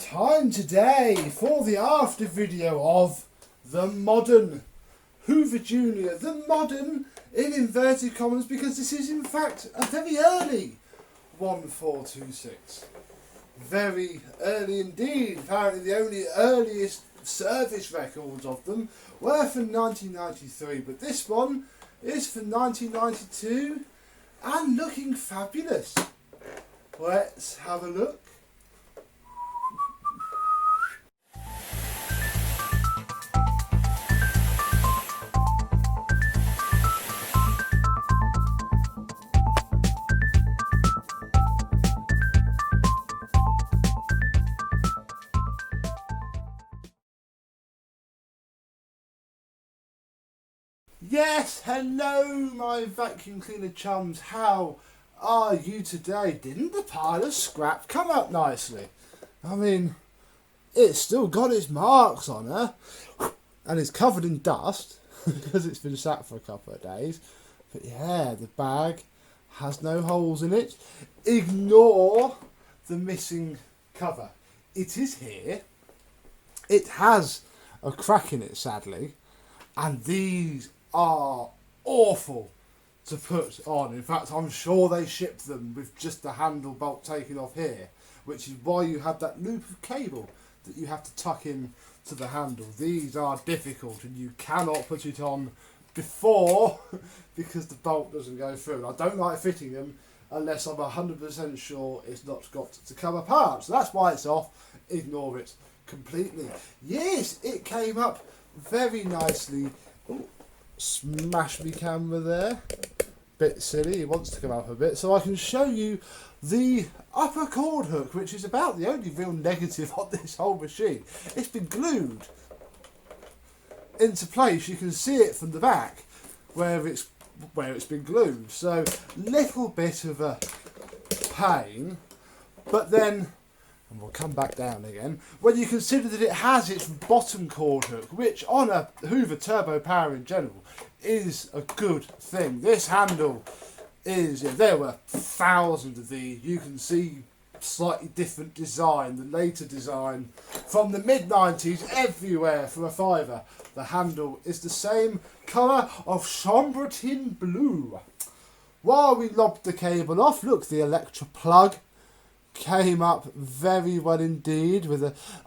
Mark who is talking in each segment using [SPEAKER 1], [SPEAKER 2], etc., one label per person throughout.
[SPEAKER 1] Time today for the after video of the modern Hoover Junior. The modern in inverted commas, because this is in fact a very early 1426. Very early indeed. Apparently the only earliest service records of them were from 1993, but this one is from 1992 and looking fabulous. Let's have a look. Yes, hello my vacuum cleaner chums, how are you today? Didn't the pile of scrap come up nicely? I mean, it's still got its marks on her, and it's covered in dust, because it's been sat for a couple of days. But yeah, the bag has no holes in it. Ignore the missing cover. It is here. It has a crack in it, sadly, and these are awful to put on. In fact, I'm sure they shipped them with just the handle bolt taken off here, which is why you have that loop of cable that you have to tuck in to the handle. These are difficult and you cannot put it on before because the bolt doesn't go through. I don't like fitting them unless I'm 100% sure it's not got to come apart. So that's why it's off. Ignore it completely. Yes, it came up very nicely. Ooh. Smash me camera there. Bit silly, it wants to come up a bit. So I can show you the upper cord hook, which is about the only real negative on this whole machine. It's been glued into place. You can see it from the back where it's been glued. So little bit of a pain, but then, and we'll come back down again, when you consider that it has its bottom cord hook, which on a Hoover Turbopower in general is a good thing. This handle is, there were thousands of these. You can see slightly different design, the later design from the mid-90s everywhere for a fiver. The handle is the same colour of sombre tin blue. While we lobbed the cable off, look, the electric plug came up very well indeed.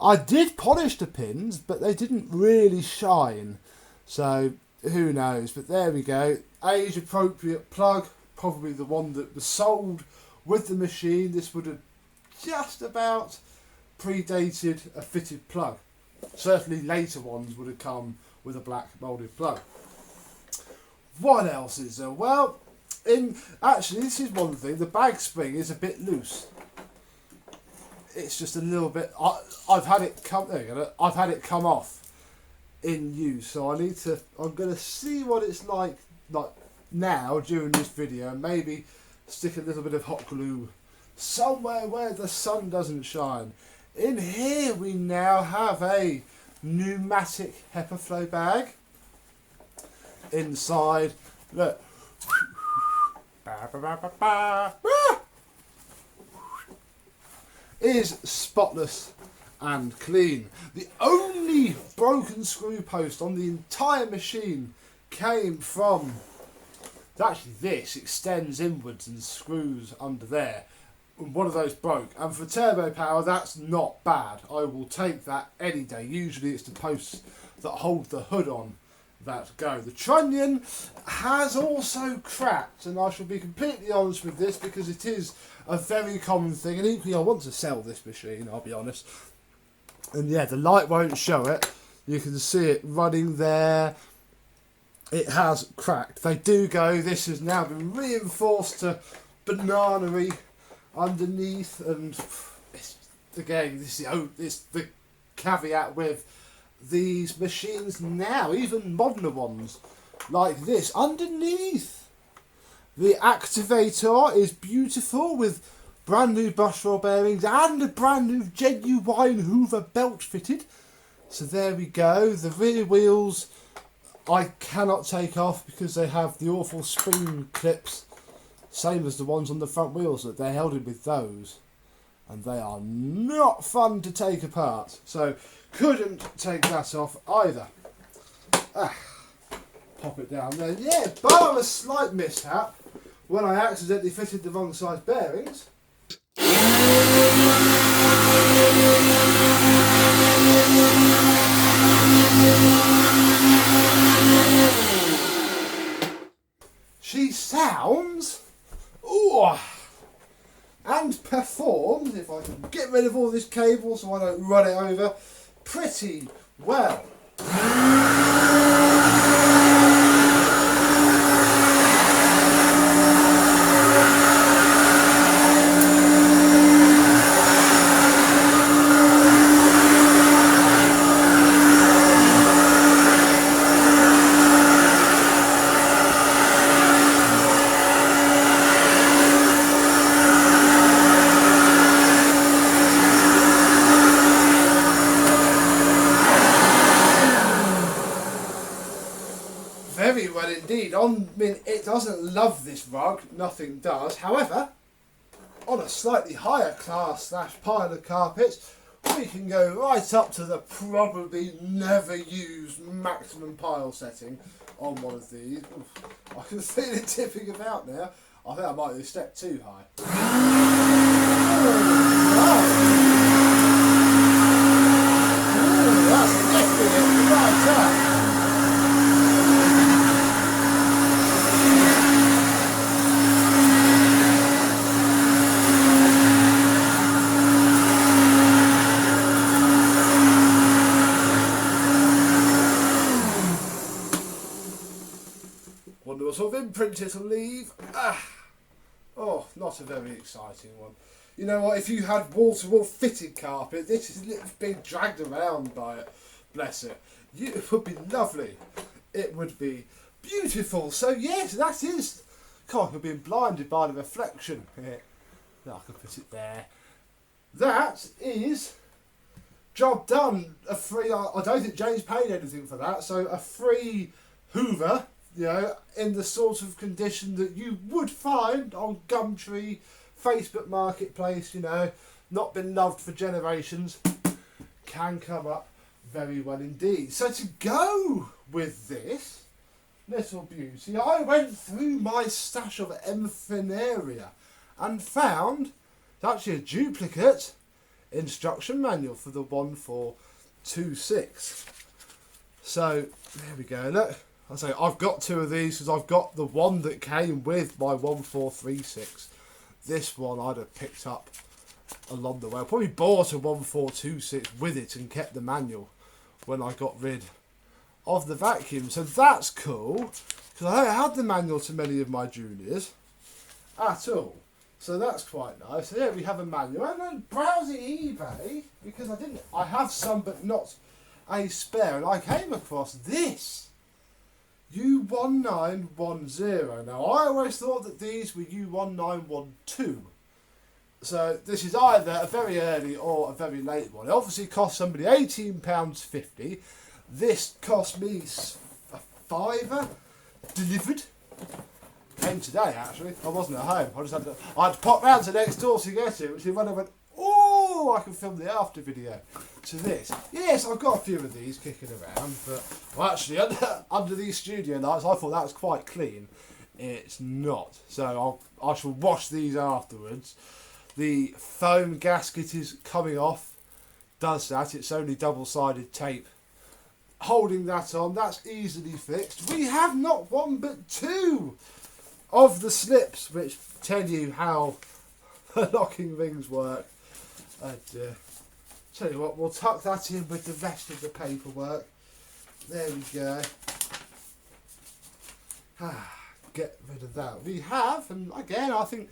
[SPEAKER 1] I did polish the pins, but they didn't really shine, so who knows. But there we go, age appropriate plug, probably the one that was sold with the machine. This would have just about predated a fitted plug. Certainly later ones would have come with a black moulded plug. What else is there? Well, actually this is one thing, the bag spring is a bit loose. It's just a little bit. I've had it come. There you go. I've had it come off in use, so I'm going to see what it's like now during this video, and maybe stick a little bit of hot glue somewhere where the sun doesn't shine. In here we now have a pneumatic HEPA flow bag. Inside, look. Is spotless and clean. The only broken screw post on the entire machine came from, actually this extends inwards and screws under there. One of those broke, and for Turbopower that's not bad. I will take that any day. Usually it's the posts that hold the hood on that go. The trunnion has also cracked, and I shall be completely honest with this because it is a very common thing, and equally I want to sell this machine, I'll be honest. And yeah, the light won't show it. You can see it running there. It has cracked. They do go. This has now been reinforced to bananery underneath, and again, this is the caveat with these machines now, even modern ones like this. Underneath, the activator is beautiful with brand new brush roll bearings and a brand new genuine Hoover belt fitted. So there we go. The rear wheels I cannot take off because they have the awful spring clips, same as the ones on the front wheels, that they're held in with those. and they are not fun to take apart. So couldn't take that off either. Pop it down there. Yeah, bar a slight mishap when I accidentally fitted the wrong size bearings. She sounds, ooh, and performs, if I can get rid of all this cable so I don't run it over, pretty well. Very well indeed. I mean, it doesn't love this rug, nothing does. However, on a slightly higher class / pile of carpets, we can go right up to the probably never used maximum pile setting on one of these. Oof, I can feel it tipping about now. I think I might have stepped too high. Oh, that's lifting it right up. Wonder what sort of imprint it'll leave. Oh, not a very exciting one. You know what, if you had wall-to-wall fitted carpet, this is being dragged around by it. Bless it. It would be lovely. It would be beautiful. So yes, that is... God, I could be blinded by the reflection. No, I could put it there. That is... job done. A free... I don't think James paid anything for that, so a free Hoover... You know, in the sort of condition that you would find on Gumtree, Facebook Marketplace, you know, not been loved for generations, can come up very well indeed. So to go with this little beauty, I went through my stash of Emphoneria and found it's actually a duplicate instruction manual for the 1426. So there we go, look. I say I've got two of these because I've got the one that came with my 1436. This one I'd have picked up along the way. I probably bought a 1426 with it and kept the manual when I got rid of the vacuum. So that's cool because I don't have the manual to many of my juniors at all. So that's quite nice. So yeah, we have a manual. And then browsing eBay because I have some but not a spare, and I came across this. U1910. Now I always thought that these were U1912. So this is either a very early or a very late one. It obviously cost somebody £18.50. This cost me a £5 delivered. Came today actually. I wasn't at home. I had to pop round to next door to get it, which is when I went, oh, I can film the after video to this. Yes, I've got a few of these kicking around, but well, actually under these studio lights, I thought that was quite clean. It's not. So I shall wash these afterwards. The foam gasket is coming off. Does that? It's only double-sided tape holding that on. That's easily fixed. We have not one but two of the slips, which tell you how the locking rings work. Tell you what, we'll tuck that in with the rest of the paperwork. There we go. Get rid of that. We have, and again, I think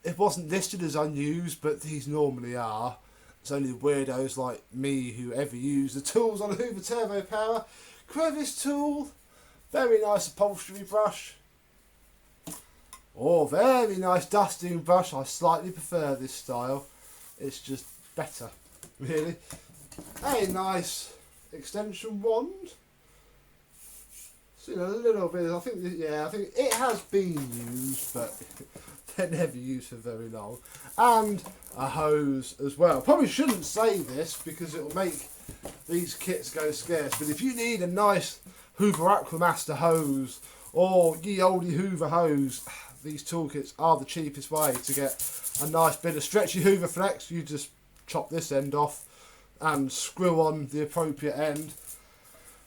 [SPEAKER 1] it wasn't listed as unused, but these normally are. It's only weirdos like me who ever use the tools on a Hoover Turbopower. Crevice tool, very nice upholstery brush. Oh, very nice dusting brush. I slightly prefer this style. It's just better, really. A nice extension wand. Seen a little bit. I think it has been used, but they're never used for very long, and a hose as well. Probably shouldn't say this because it will make these kits go scarce, but if you need a nice Hoover Aquamaster hose or ye olde Hoover hose, these toolkits are the cheapest way to get a nice bit of stretchy Hoover Flex. You just chop this end off and screw on the appropriate end.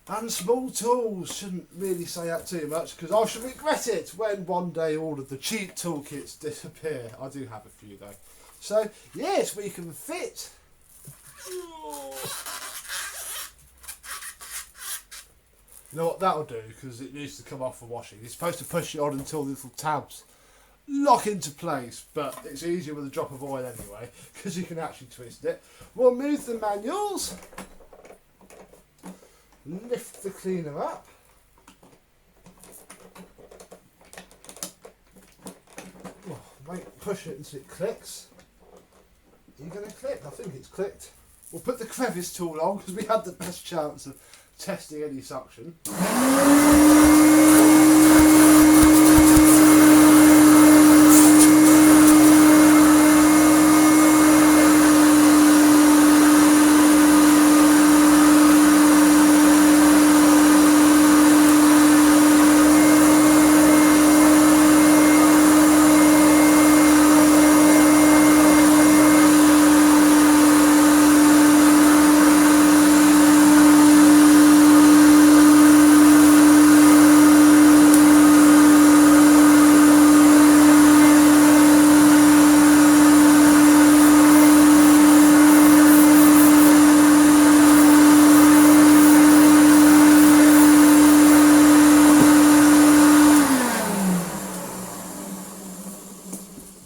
[SPEAKER 1] And small tools, shouldn't really say that too much because I shall regret it when one day all of the cheap toolkits disappear. I do have a few though. So yes, we can fit. You know what that'll do, because it needs to come off for washing. You're supposed to push it on until the little tabs lock into place, but it's easier with a drop of oil anyway because you can actually twist it. We'll move the manuals. Lift the cleaner up. Push it until it clicks. Are you going to click? I think it's clicked. We'll put the crevice tool on because we had the best chance of testing any suction.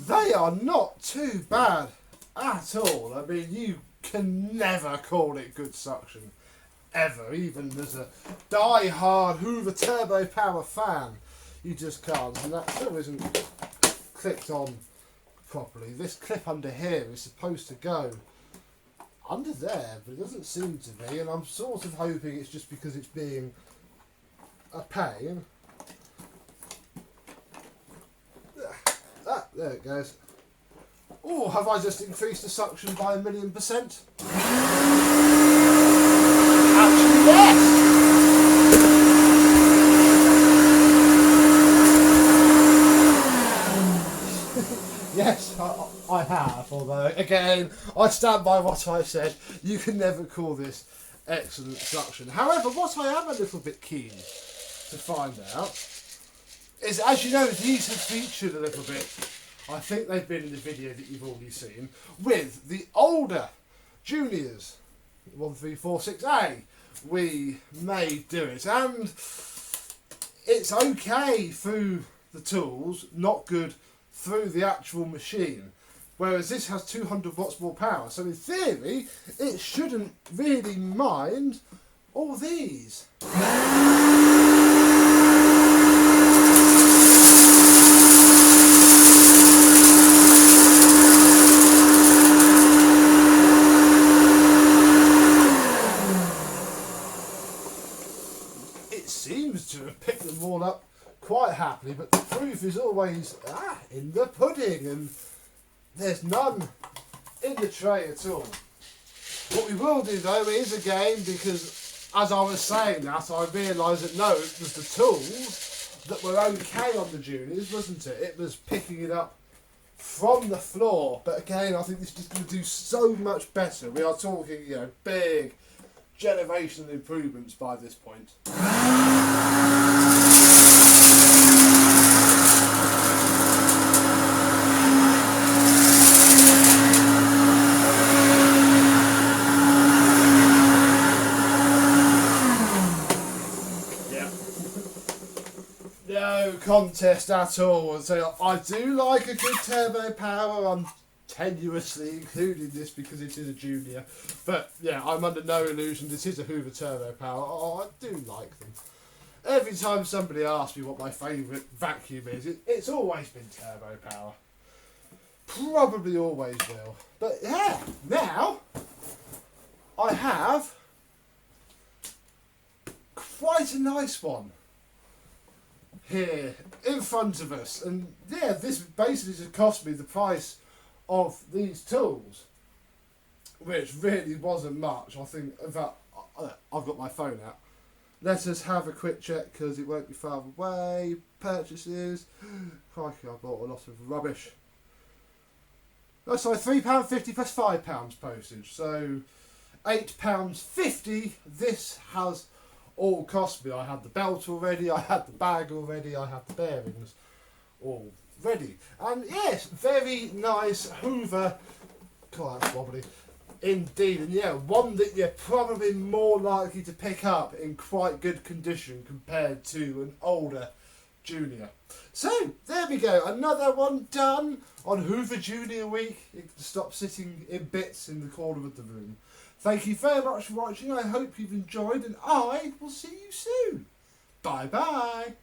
[SPEAKER 1] They are not too bad at all. I mean, you can never call it good suction, ever, even as a die-hard Hoover Turbopower fan. You just can't, and that still isn't clicked on properly. This clip under here is supposed to go under there, but it doesn't seem to be, and I'm sort of hoping it's just because it's being a pain. There it goes. Oh, have I just increased the suction by 1,000,000%? Actually, yes! Yes, I have, although, again, I stand by what I said. You can never call this excellent suction. However, what I am a little bit keen to find out is, as you know, these have featured a little bit. I think they've been in the video that you've already seen with the older Juniors, 1346A. We may do it, and it's okay through the tools, not good through the actual machine. Whereas this has 200 watts more power, so in theory, it shouldn't really mind all these. Seems to have picked them all up quite happily, but the proof is always in the pudding, and there's none in the tray at all. What we will do though is, again, because as I was saying that, I realised that no, it was the tools that were okay on the Juniors, wasn't it? It was picking it up from the floor, but again, I think this is just going to do so much better. We are talking, you know, big generational improvements by this point. No contest at all. So I do like a good turbo power. I'm tenuously including this because it is a Junior, but yeah, I'm under no illusion this is a Hoover Turbo Power. Oh, I do like them. Every time somebody asks me what my favourite vacuum is, it's always been Turbo Power. Probably always will. But yeah, now I have quite a nice one here in front of us, and yeah, this basically just cost me the price of these tools, which really wasn't much. I think, in fact, I've got my phone out. Let us have a quick check because it won't be far away. Purchases. Crikey, I bought a lot of rubbish. Oh, sorry, £3.50 plus £5 postage. So £8.50 this has all cost me. I had the belt already, I had the bag already, I had the bearings all ready. And yes, very nice Hoover. God, that's wobbly. Indeed, and yeah, one that you're probably more likely to pick up in quite good condition compared to an older Junior. So, there we go, another one done on Hoover Junior week. You can stop sitting in bits in the corner of the room. Thank you very much for watching, I hope you've enjoyed, and I will see you soon. Bye bye.